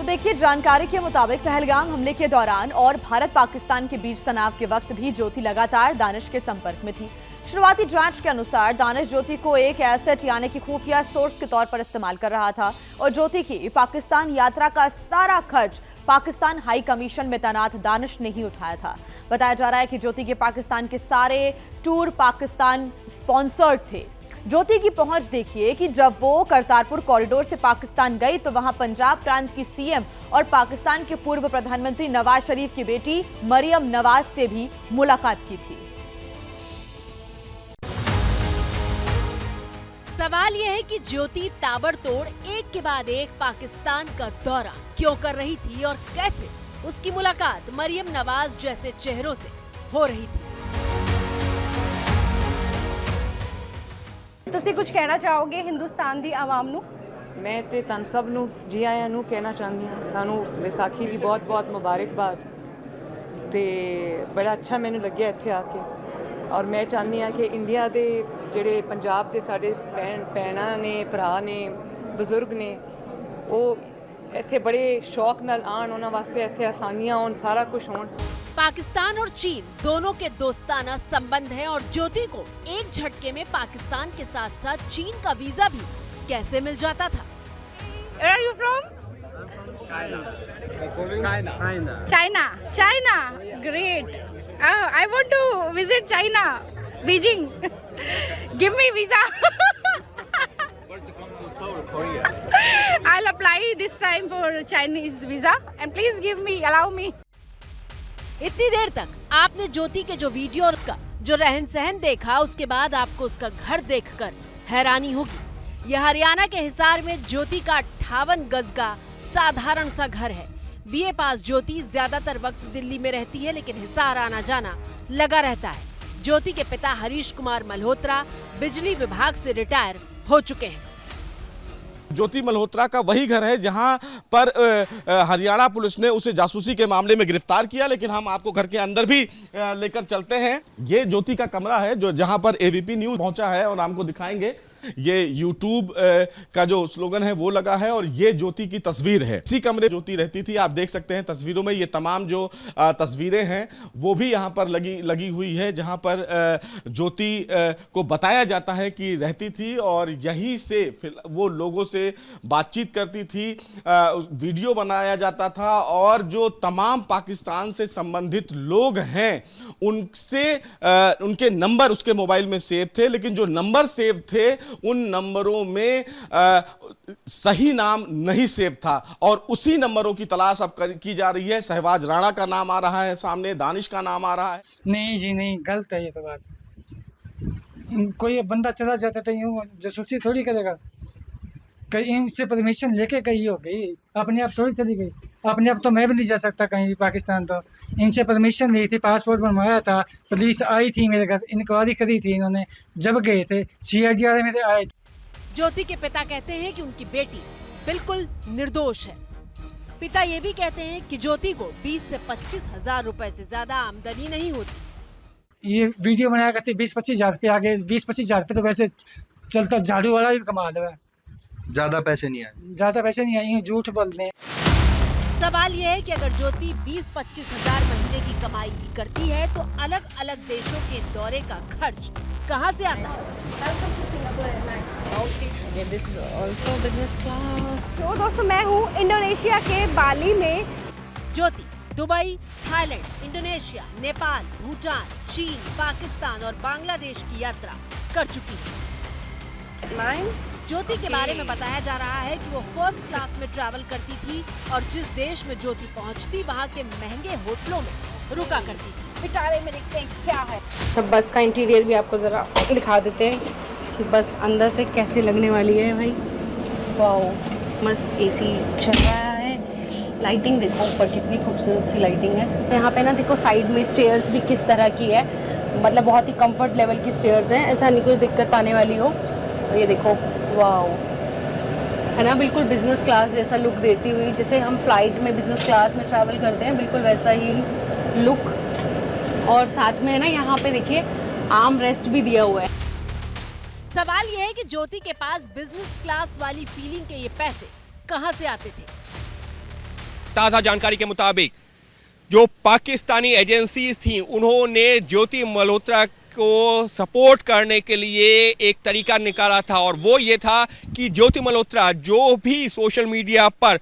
तो देखिए, जानकारी के मुताबिक पहलगाम हमले के दौरान और भारत पाकिस्तान के बीच तनाव के वक्त भी ज्योति लगातार दानिश के संपर्क में थी। शुरुआती जांच के अनुसार दानिश ज्योति को एक एसेट यानी कि खुफिया सोर्स के तौर पर इस्तेमाल कर रहा था और ज्योति की पाकिस्तान यात्रा का सारा खर्च पाकिस्तान हाई कमीशन में तैनात दानिश ने ही उठाया था। बताया जा रहा है कि ज्योति के पाकिस्तान के सारे टूर पाकिस्तान स्पॉन्सर्ड थे। ज्योति की पहुंच देखिए कि जब वो करतारपुर कॉरिडोर से पाकिस्तान गई तो वहां पंजाब प्रांत की सीएम और पाकिस्तान के पूर्व प्रधानमंत्री नवाज शरीफ की बेटी मरियम नवाज से भी मुलाकात की थी। सवाल यह है कि ज्योति ताबड़तोड़ एक के बाद एक पाकिस्तान का दौरा क्यों कर रही थी और कैसे उसकी मुलाकात मरियम नवाज जैसे चेहरों से हो रही थी। ਤੁਸੀਂ ਕੁਝ ਕਹਿਣਾ ਚਾਹੋਗੇ ਹਿੰਦੁਸਤਾਨ ਦੀ ਆਵਾਮ ਨੂੰ? ਮੈਂ ਤੇ ਤੁਹਾਨੂੰ ਸਭ ਨੂੰ ਜੀ ਆਇਆਂ ਨੂੰ ਕਹਿਣਾ ਚਾਹੁੰਦੀ ਹਾਂ। ਤੁਹਾਨੂੰ ਵਿਸਾਖੀ ਦੀ ਬਹੁਤ-ਬਹੁਤ ਮੁਬਾਰਕਬਾਦ ਤੇ ਬੜਾ ਅੱਛਾ ਮੈਨੂੰ ਲੱਗਿਆ ਇੱਥੇ ਆ ਕੇ ਔਰ ਮੈਂ ਚਾਹੁੰਦੀ ਹਾਂ ਕਿ ਇੰਡੀਆ ਦੇ ਜਿਹੜੇ ਪੰਜਾਬ ਦੇ ਸਾਡੇ ਭੈਣਾਂ ਨੇ, ਭਰਾ ਨੇ, ਬਜ਼ੁਰਗ ਨੇ, ਉਹ ਇੱਥੇ ਬੜੇ ਸ਼ੌਕ ਨਾਲ ਆਉਣ, ਉਹਨਾਂ ਵਾਸਤੇ ਇੱਥੇ ਆਸਾਨੀਆਂ ਹੋਣ, ਸਾਰਾ ਕੁਝ ਹੋਣ। पाकिस्तान और चीन दोनों के दोस्ताना संबंध है और ज्योति को एक झटके में पाकिस्तान के साथ साथ चीन का वीजा भी कैसे मिल जाता था। Where are you from? China. China. Great. I want to visit China. Beijing. Give me visa. I'll apply this time for Chinese visa and please allow me. इतनी देर तक आपने ज्योति के जो वीडियो और उसका जो रहन सहन देखा, उसके बाद आपको उसका घर देखकर हैरानी होगी। यह हरियाणा के हिसार में ज्योति का 58 गज का साधारण सा घर है। बीए पास ज्योति ज्यादातर वक्त दिल्ली में रहती है, लेकिन हिसार आना जाना लगा रहता है। ज्योति के पिता हरीश कुमार मल्होत्रा बिजली विभाग से रिटायर हो चुके हैं। ज्योति मल्होत्रा का वही घर है जहां पर हरियाणा पुलिस ने उसे जासूसी के मामले में गिरफ्तार किया, लेकिन हम आपको घर के अंदर भी लेकर चलते हैं। ये ज्योति का कमरा है जो जहां पर एबीपी न्यूज पहुंचा है और आपको दिखाएंगे। ये यूट्यूब का जो स्लोगन है वो लगा है और ये ज्योति की तस्वीर है। इसी कमरे ज्योति रहती थी। आप देख सकते हैं तस्वीरों में ये तमाम जो तस्वीरें हैं वो भी यहाँ पर लगी हुई है, जहाँ पर ज्योति को बताया जाता है कि रहती थी और यहीं से वो लोगों से बातचीत करती थी। वीडियो बनाया जाता था और जो तमाम पाकिस्तान से संबंधित लोग हैं उनसे उनके नंबर उसके मोबाइल में सेव थे, लेकिन जो नंबर सेव थे उन नंबरों में सही नाम नहीं सेव था और उसी नंबरों की तलाश अब की जा रही है। सहवाज राणा का नाम आ रहा है सामने, दानिश का नाम आ रहा है। नहीं जी नहीं, गलत है ये तो बात। कोई बंदा चला जाता तो यूँ जासूसी थोड़ी करेगा। कहीं इनसे परमिशन लेके गई हो गई, अपने आप थोड़ी चली गई। अपने आप तो मैं भी नहीं जा सकता कहीं भी पाकिस्तान, तो इनसे परमिशन ली थी, पासपोर्ट बनवाया था, पुलिस आई थी मेरे घर, इंक्वायरी करी थी इन्होंने जब गए थे, CID वाले मेरे आए थे। ज्योति के पिता कहते हैं कि उनकी बेटी बिल्कुल निर्दोष है। पिता ये भी कहते हैं कि ज्योति को 20 से 25 हजार रुपए से ज्यादा आमदनी नहीं होती। ये वीडियो बनाया करती 20-25 हजार रुपये, आगे 20-25 हजार रुपये तो वैसे चलता झाड़ू वाला भी कमा दे। ज्यादा पैसे नहीं आए, ज्यादा पैसे नहीं आए, झूठ बोलते हैं। सवाल यह है कि अगर ज्योति 20-25 हजार महीने की कमाई करती है तो अलग अलग देशों के दौरे का खर्च कहां से आता है? तो दोस्तों मैं हूँ इंडोनेशिया के बाली में। Jyoti Dubai, Thailand, Indonesia, Nepal, Bhutan, चीन, पाकिस्तान और बांग्लादेश की यात्रा कर चुकी है। ज्योति के बारे में बताया जा रहा है कि वो फर्स्ट क्लास में ट्रैवल करती थी और जिस देश में ज्योति पहुंचती वहां के महंगे होटलों में रुका करती थी। पिटारे में देखते हैं क्या है। अब बस का इंटीरियर भी आपको जरा दिखा देते हैं कि बस अंदर से कैसे लगने वाली है भाई। वाओ, मस्त AC चल रहा है। लाइटिंग देखो ऊपर कितनी खूबसूरत सी लाइटिंग है। यहाँ पे ना देखो साइड में स्टेयर्स भी किस तरह की है, मतलब बहुत ही कंफर्ट लेवल की स्टेयर्स हैं, ऐसा नहीं कोई दिक्कत आने वाली हो। ये देखो वाओ, है ना, बिल्कुल बिजनेस क्लास जैसा लुक देती हुई, जैसे हम फ्लाइट में बिजनेस क्लास में ट्रैवल करते हैं, बिल्कुल वैसा ही लुक। और साथ में है ना यहाँ पे देखिए आर्म रेस्ट भी दिया हुआ है। सवाल यह है कि ज्योति के पास बिजनेस क्लास वाली फीलिंग के ये पैसे कहां से आते थे? ताज़ा जानकारी के मुताबिक जो पाकिस्तानी एजेंसीज थी उन्होंने ज्योति मल्होत्रा को सपोर्ट करने के लिए एक तरीका निकाला था, और वो ये था कि ज्योति मल्होत्रा जो भी सोशल मीडिया पर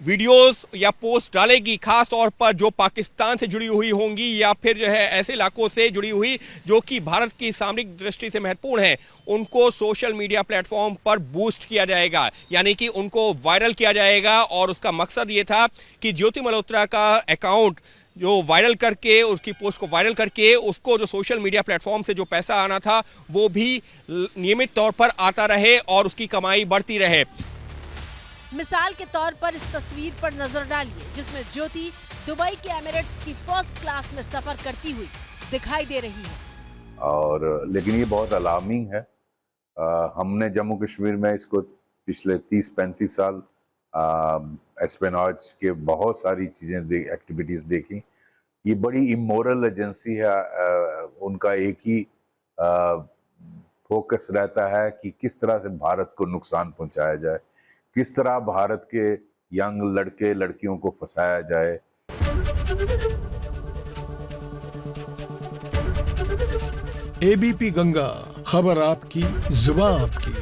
वीडियोस या पोस्ट डालेगी, खास तौर पर जो पाकिस्तान से जुड़ी हुई होंगी या फिर जो है ऐसे इलाकों से जुड़ी हुई जो कि भारत की सामरिक दृष्टि से महत्वपूर्ण है, उनको सोशल मीडिया प्लेटफॉर्म पर बूस्ट किया जाएगा, यानी कि उनको वायरल किया जाएगा। और उसका मकसद ये था कि ज्योति मल्होत्रा का अकाउंट जो वायरल करके, उसकी पोस्ट को वायरल करके, उसको जो सोशल मीडिया प्लेटफॉर्म से जो पैसा आना था वो भी नियमित तौर पर आता रहे और उसकी कमाई बढ़ती रहे। मिसाल के तौर पर इस तस्वीर पर नजर डालिए जिसमें ज्योति दुबई के एमिरेट्स की फर्स्ट क्लास में सफर करती हुई दिखाई दे रही है। और लेकिन ये बहुत अलार्मिंग है। हमने जम्मू कश्मीर में इसको पिछले 30-35 साल एस्पेनॉज के बहुत सारी चीज़ें एक्टिविटीज़ देखी। ये बड़ी इमोरल एजेंसी है। उनका एक ही फोकस रहता है कि किस तरह से भारत को नुकसान पहुंचाया जाए, किस तरह भारत के यंग लड़के लड़कियों को फंसाया जाए। एबीपी गंगा, खबर आपकी, जुबान आपकी।